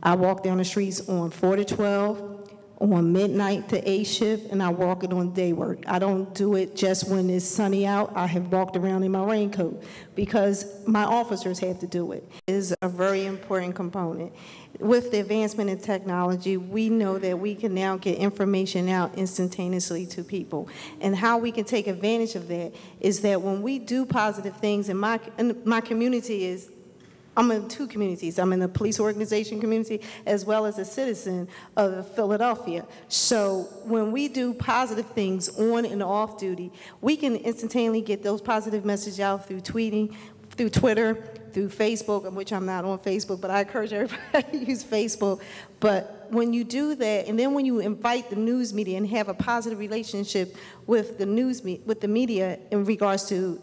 I walk down the streets on 4 to 12, on midnight to 8 shift, and I walk it on day work. I don't do it just when it's sunny out. I have walked around in my raincoat because my officers have to do it. It is a very important component. With the advancement in technology, we know that we can now get information out instantaneously to people. And how we can take advantage of that is that when we do positive things, in my community is, I'm in two communities. I'm in the police organization community as well as a citizen of Philadelphia. So when we do positive things on and off duty, we can instantaneously get those positive messages out through tweeting, through Twitter, through Facebook, of which I'm not on Facebook, but I encourage everybody to use Facebook. But when you do that, and then when you invite the news media and have a positive relationship with the media in regards to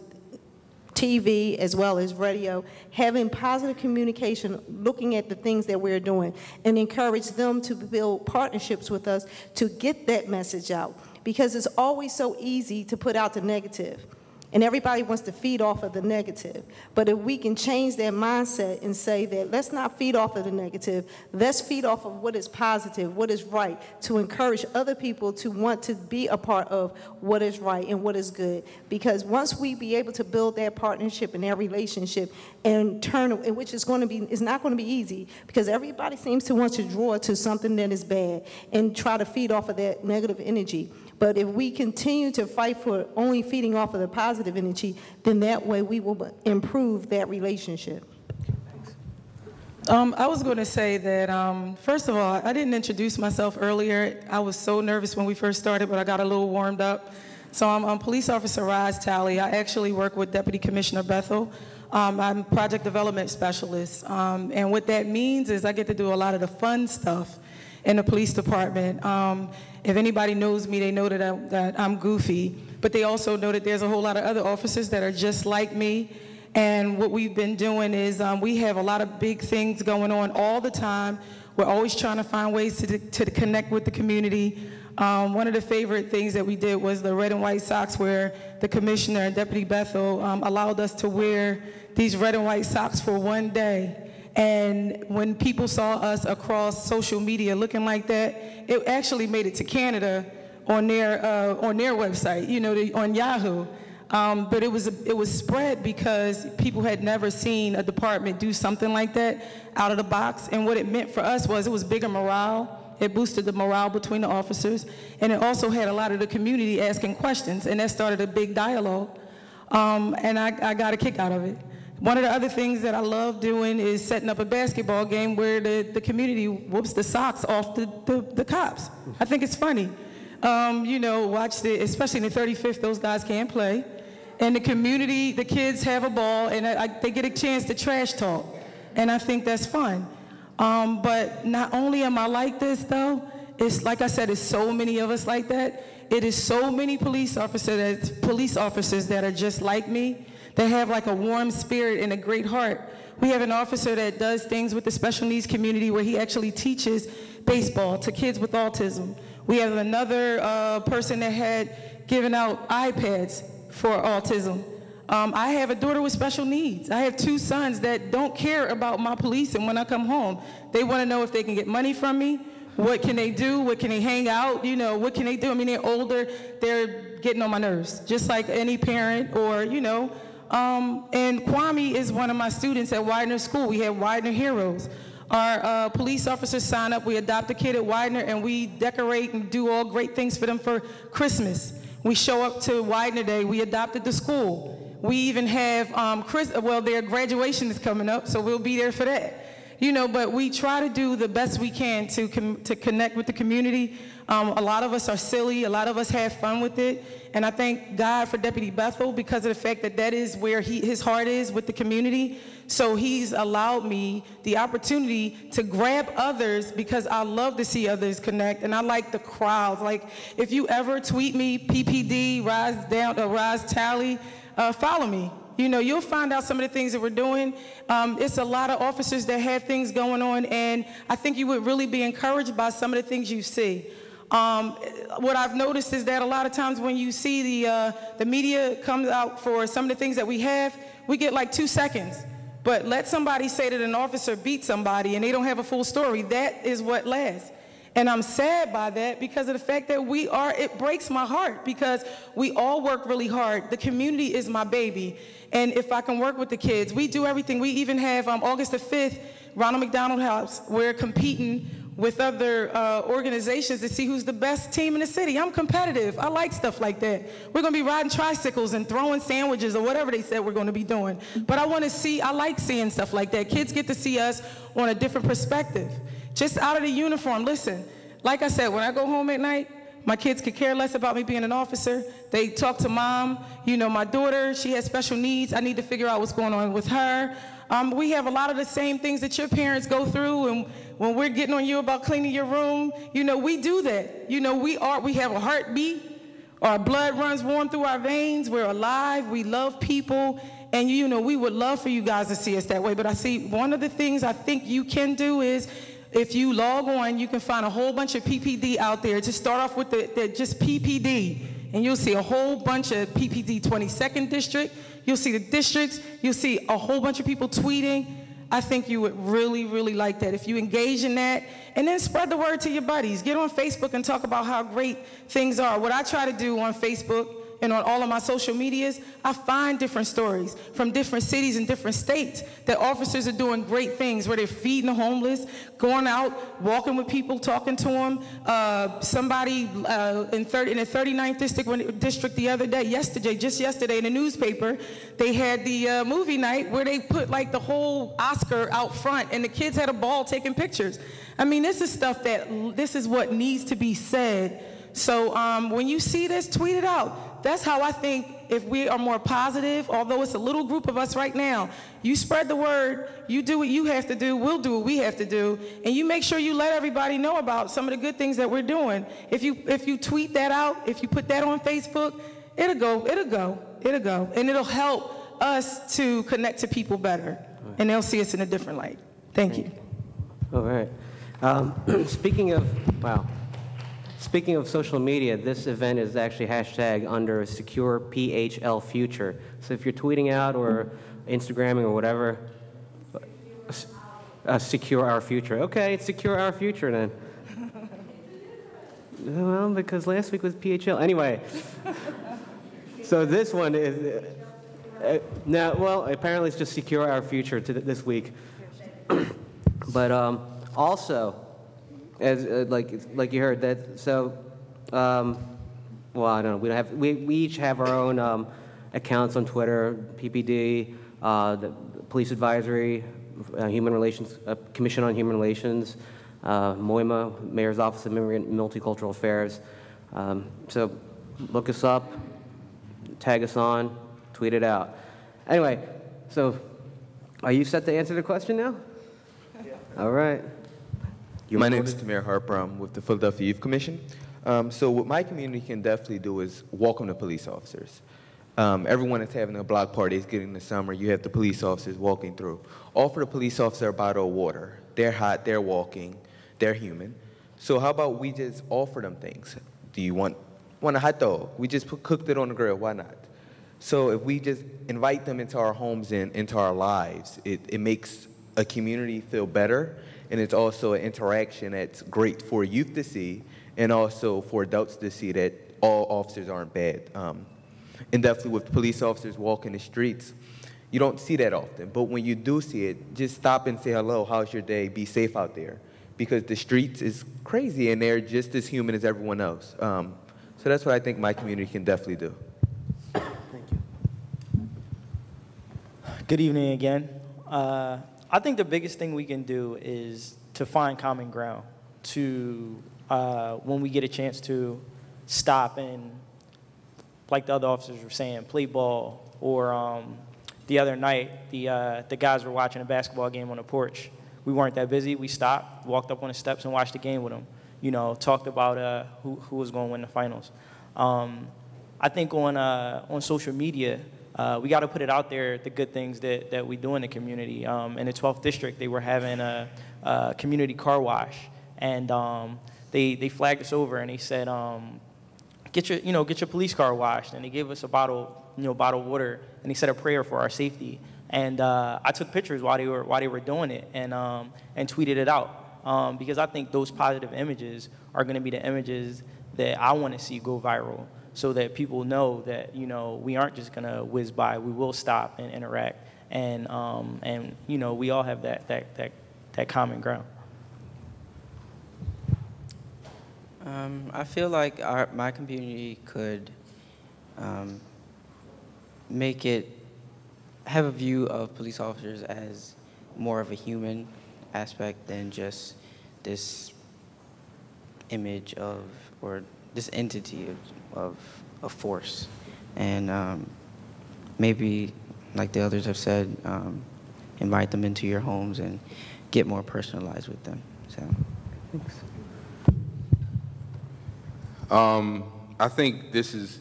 TV as well as radio, having positive communication, looking at the things that we're doing, and encourage them to build partnerships with us to get that message out. Because it's always so easy to put out the negative. And everybody wants to feed off of the negative. But if we can change their mindset and say that let's not feed off of the negative, let's feed off of what is positive, what is right, to encourage other people to want to be a part of what is right and what is good. Because once we be able to build that partnership and that relationship and turn, which is going to be, is not going to be easy, because everybody seems to want to draw to something that is bad and try to feed off of that negative energy. But if we continue to fight for only feeding off of the positive energy, then that way we will improve that relationship. I was going to say that, first of all, I didn't introduce myself earlier. I was so nervous when we first started, but I got a little warmed up. So I'm Police Officer Roz Talley. I actually work with Deputy Commissioner Bethel. I'm Project Development Specialist. And what that means is I get to do a lot of the fun stuff in the police department. If anybody knows me, they know that I'm goofy, but they also know that there's a whole lot of other officers that are just like me. And what we've been doing is we have a lot of big things going on all the time. We're always trying to find ways to connect with the community. One of the favorite things that we did was the red and white socks, where the commissioner and Deputy Bethel allowed us to wear these red and white socks for one day. And when people saw us across social media looking like that, it actually made it to Canada on their website, you know, on Yahoo. But it was spread because people had never seen a department do something like that out of the box. And what it meant for us was it was bigger morale. It boosted the morale between the officers. And it also had a lot of the community asking questions. And that started a big dialogue. And I got a kick out of it. One of the other things that I love doing is setting up a basketball game where the community whoops the socks off the cops. I think it's funny. You know, especially in the 35th, those guys can't play. And the community, the kids have a ball, and they get a chance to trash talk. And I think that's fun. But not only am I like this, though, it's like I said, it's so many of us like that. It is so many police officers that are just like me. They have like a warm spirit and a great heart. We have an officer that does things with the special needs community where he actually teaches baseball to kids with autism. We have another person that had given out iPads for autism. I have a daughter with special needs. I have two sons that don't care about my policing when I come home. They want to know if they can get money from me. What can they do? What can they hang out? You know, what can they do? I mean, they're older. They're getting on my nerves, just like any parent or, you know. And Kwame is one of my students at Widener School. We have Widener Heroes. Our police officers sign up. We adopt a kid at Widener, and we decorate and do all great things for them for Christmas. We show up to Widener Day. We adopted the school. We even have, their graduation is coming up, so we'll be there for that. You know, but we try to do the best we can to connect with the community. A lot of us are silly. A lot of us have fun with it. And I thank God for Deputy Bethel because of the fact that that is where his heart is with the community. So he's allowed me the opportunity to grab others because I love to see others connect. And I like the crowds. Like, if you ever tweet me, PPD, Roz Talley, follow me. You know, you'll find out some of the things that we're doing. It's a lot of officers that have things going on, and I think you would really be encouraged by some of the things you see. What I've noticed is that a lot of times when you see the media comes out for some of the things that we have, we get like 2 seconds. But let somebody say that an officer beat somebody and they don't have a full story. That is what lasts. And I'm sad by that because of the fact that it breaks my heart because we all work really hard. The community is my baby. And if I can work with the kids, we do everything. We even have August the 5th, Ronald McDonald House. We're competing with other organizations to see who's the best team in the city. I'm competitive. I like stuff like that. We're going to be riding tricycles and throwing sandwiches or whatever they said we're going to be doing. But I like seeing stuff like that. Kids get to see us on a different perspective. Just out of the uniform. Listen, like I said, when I go home at night, my kids could care less about me being an officer. They talk to mom. You know, my daughter, she has special needs. I need to figure out what's going on with her. We have a lot of the same things that your parents go through, and when we're getting on you about cleaning your room, you know, we do that. You know, we have a heartbeat. Our blood runs warm through our veins. We're alive. We love people. And, you know, we would love for you guys to see us that way. But I see one of the things I think you can do is, if you log on, you can find a whole bunch of PPD out there. Just start off with just PPD, and you'll see a whole bunch of PPD 22nd District. You'll see the districts. You'll see a whole bunch of people tweeting. I think you would really, really like that if you engage in that. And then spread the word to your buddies. Get on Facebook and talk about how great things are. What I try to do on Facebook and on all of my social medias, I find different stories from different cities and different states that officers are doing great things where they're feeding the homeless, going out, walking with people, talking to them. Somebody in the 39th district just yesterday in the newspaper, they had the movie night where they put like the whole Oscar out front and the kids had a ball taking pictures. I mean, this is what needs to be said. So when you see this, tweet it out. That's how I think if we are more positive, although it's a little group of us right now, you spread the word, you do what you have to do, we'll do what we have to do, and you make sure you let everybody know about some of the good things that we're doing. If you tweet that out, if you put that on Facebook, it'll go, and it'll help us to connect to people better, and they'll see us in a different light. Thank you. All right. Speaking of social media, this event is actually hashtag under Secure PHL Future. So if you're tweeting out or Instagramming or whatever, secure our future. Okay, it's secure our future then. Well, because last week was PHL. Anyway, so this one is, apparently it's just secure our future this week. But also, as like you heard that, so I don't know. We each have our own accounts on Twitter, PPD, the Police Advisory, Human Relations Commission on Human Relations, MOIMA, Mayor's Office of Immigrant and Multicultural Affairs. So look us up, tag us on, tweet it out. Anyway, so are you set to answer the question now? Yeah. All right. My name is Tamir Harper. I'm with the Philadelphia Youth Commission. So what my community can definitely do is welcome the police officers. Everyone that's having a block party is getting the summer. You have the police officers walking through. Offer the police officer a bottle of water. They're hot, they're walking, they're human. So how about we just offer them things? Do you want a hot dog? We just cooked it on the grill, why not? So if we just invite them into our homes and into our lives, it makes a community feel better. And it's also an interaction that's great for youth to see and also for adults to see that all officers aren't bad. And definitely with police officers walking the streets, you don't see that often. But when you do see it, just stop and say hello, how's your day, be safe out there. Because the streets is crazy and they're just as human as everyone else. So that's what I think my community can definitely do. Thank you. Good evening again. I think the biggest thing we can do is to find common ground, to, when we get a chance to stop and, like the other officers were saying, play ball, or the other night, the guys were watching a basketball game on the porch. We weren't that busy. We stopped, walked up on the steps and watched the game with them, you know, talked about who was going to win the finals. I think on social media, we got to put it out there, the good things that we do in the community. In the 12th district, they were having a community car wash, and they flagged us over and they said, get your police car washed, and they gave us a bottle of water, and they said a prayer for our safety. And I took pictures while they were doing it and tweeted it out because I think those positive images are going to be the images that I want to see go viral, so that people know that, you know, we aren't just going to whiz by. We will stop and interact, and you know, we all have that common ground. I feel like my community could have a view of police officers as more of a human aspect than just this image of, or this entity of force. And maybe, like the others have said, invite them into your homes and get more personalized with them. So, thanks. I think this is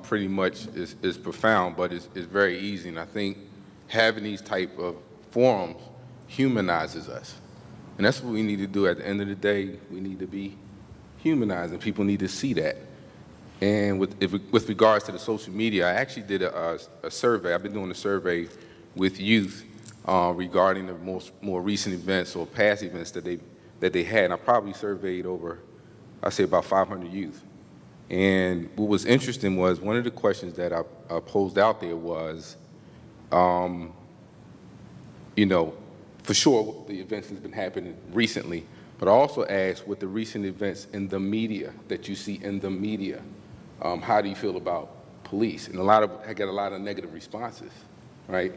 pretty much is profound, but it's very easy. And I think having these type of forums humanizes us. And that's what we need to do at the end of the day. We need to be humanized, and people need to see that. And with regards to the social media, I actually did a survey. I've been doing a survey with youth regarding the more recent events or past events that they had. And I probably surveyed over, I'd say about 500 youth. And what was interesting was one of the questions that I posed out there was, you know, for sure the events that's been happening recently, but I also asked with the recent events in the media that you see in the media, how do you feel about police? And I got a lot of negative responses, right?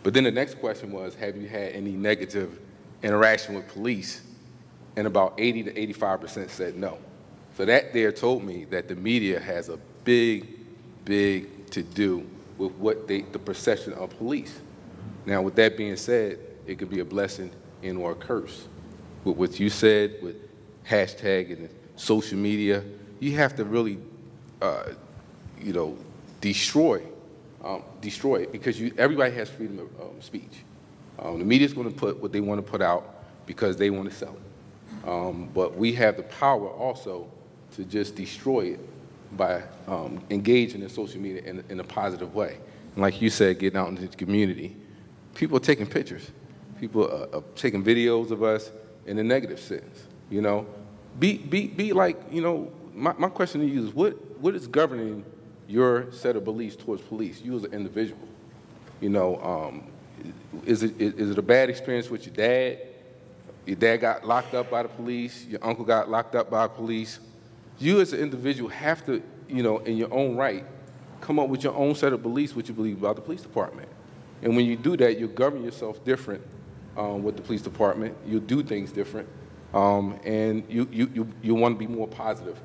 But then the next question was, have you had any negative interaction with police? And about 80 to 85% said no. So that there told me that the media has a big to do with what the perception of police. Now, with that being said, it could be a blessing and or a curse. With what you said, with hashtag and social media, you have to really, you know, destroy it, because everybody has freedom of speech. The media's going to put what they want to put out because they want to sell it. But we have the power also to just destroy it by engaging in social media in a positive way. And like you said, getting out into the community, people are taking pictures. People are taking videos of us in a negative sense, you know. Be like, you know, my question to you is what is governing your set of beliefs towards police, you as an individual? You know, is it a bad experience with your dad? Your dad got locked up by the police, your uncle got locked up by the police. You as an individual have to, you know, in your own right, come up with your own set of beliefs, what you believe about the police department. And when you do that, you'll govern yourself different with the police department. You'll do things different, and you want to be more positive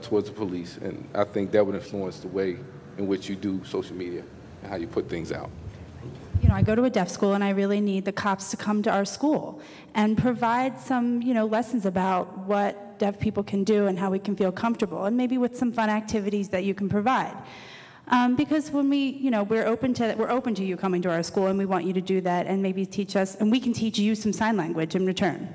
towards the police. And I think that would influence the way in which you do social media and how you put things out. You know, I go to a deaf school, and I really need the cops to come to our school and provide some, you know, lessons about what deaf people can do and how we can feel comfortable, and maybe with some fun activities that you can provide. Because when we, you know, we're open to you coming to our school, and we want you to do that and maybe teach us, and we can teach you some sign language in return.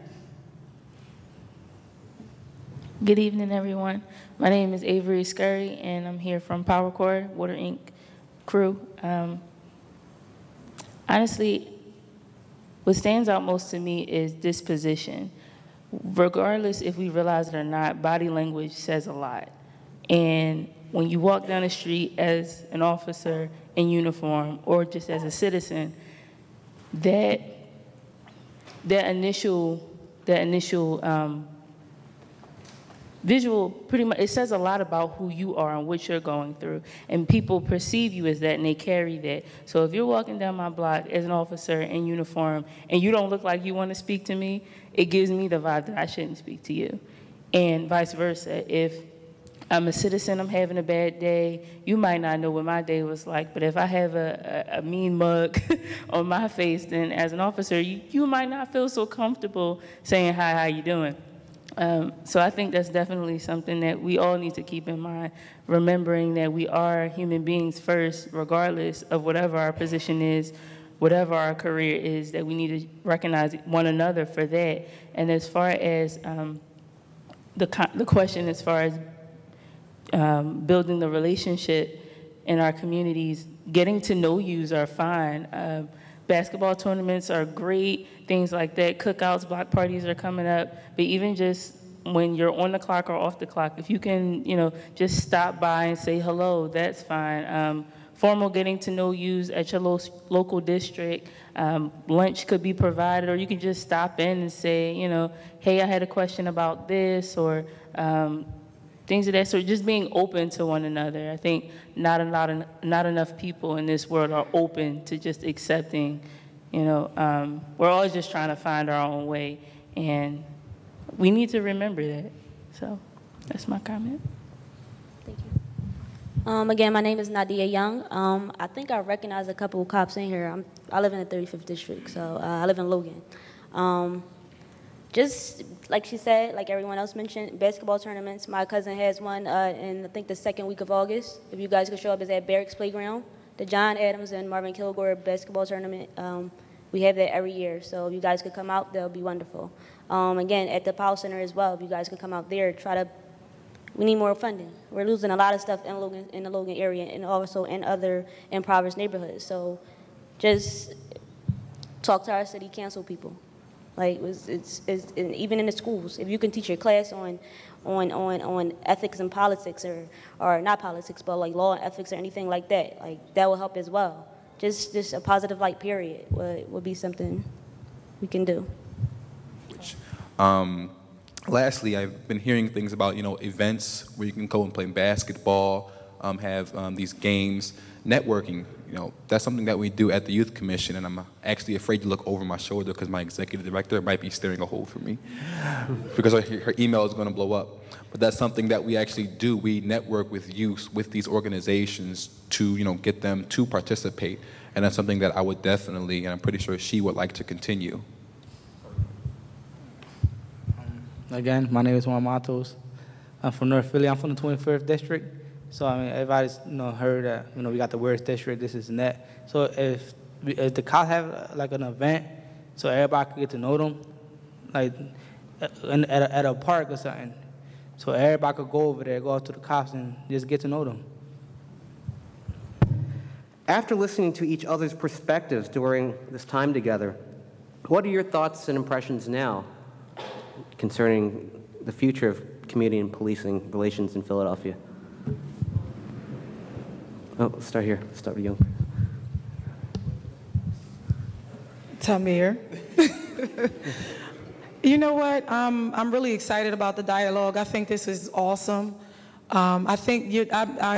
Good evening, everyone. My name is Avery Scurry, and I'm here from Power Corps, Water Inc. crew. Honestly, what stands out most to me is disposition. Regardless if we realize it or not, body language says a lot. And when you walk down the street as an officer in uniform or just as a citizen, that initial visual, pretty much, it says a lot about who you are and what you're going through. And people perceive you as that, and they carry that. So if you're walking down my block as an officer in uniform and you don't look like you want to speak to me, it gives me the vibe that I shouldn't speak to you. And vice versa. If I'm a citizen, I'm having a bad day, you might not know what my day was like, but if I have a mean mug on my face, then as an officer, you might not feel so comfortable saying, hi, how you doing? So I think that's definitely something that we all need to keep in mind, remembering that we are human beings first, regardless of whatever our position is, whatever our career is, that we need to recognize one another for that. And as far as the question as far as building the relationship in our communities, getting to know yous are fine. Basketball tournaments are great, things like that. Cookouts, block parties are coming up. But even just when you're on the clock or off the clock, if you can, just stop by and say hello, that's fine. Formal getting to know yous at your local district. Lunch could be provided, or you can just stop in and say, hey, I had a question about this, or things of that sort. Just being open to one another. I think not enough people in this world are open to just accepting. We're always just trying to find our own way, and we need to remember that. So that's my comment. Thank you. Again, my name is Nadia Young. I think I recognize a couple of cops in here. I live in the 35th district, so I live in Logan. Just like she said, like everyone else mentioned, basketball tournaments. My cousin has one in, I think, the second week of August. If you guys could show up, it's at Barracks Playground. The John Adams and Marvin Kilgore basketball tournament. We have that every year, so if you guys could come out, that would be wonderful. Again, at the Powell Center as well, if you guys could come out there, we need more funding. We're losing a lot of stuff in the Logan area and also in other impoverished neighborhoods. So just talk to our city council people. Like, and even in the schools, if you can teach your class on ethics and politics, or not politics, but like law and ethics or anything like that will help as well. Just a positive light period would be something we can do. Lastly, I've been hearing things about, events where you can go and play basketball, have these games, networking. That's something that we do at the Youth Commission, and I'm actually afraid to look over my shoulder because my executive director might be staring a hole for me because her email is going to blow up. But that's something that we actually do. We network with youth, with these organizations to, get them to participate, and that's something that I would definitely, and I'm pretty sure she would like to continue. Again, my name is Juan Matos. I'm from North Philly. I'm from the 21st district. So everybody's heard that we got the worst district, this is and that. So if the cops have like an event, so everybody can get to know them, like at a park or something. So everybody could go over there, go up to the cops, and just get to know them. After listening to each other's perspectives during this time together, what are your thoughts and impressions now concerning the future of community and policing relations in Philadelphia? Oh, let's start here. Let's start with you. Tamir. You know what? I'm really excited about the dialogue. I think this is awesome. I think I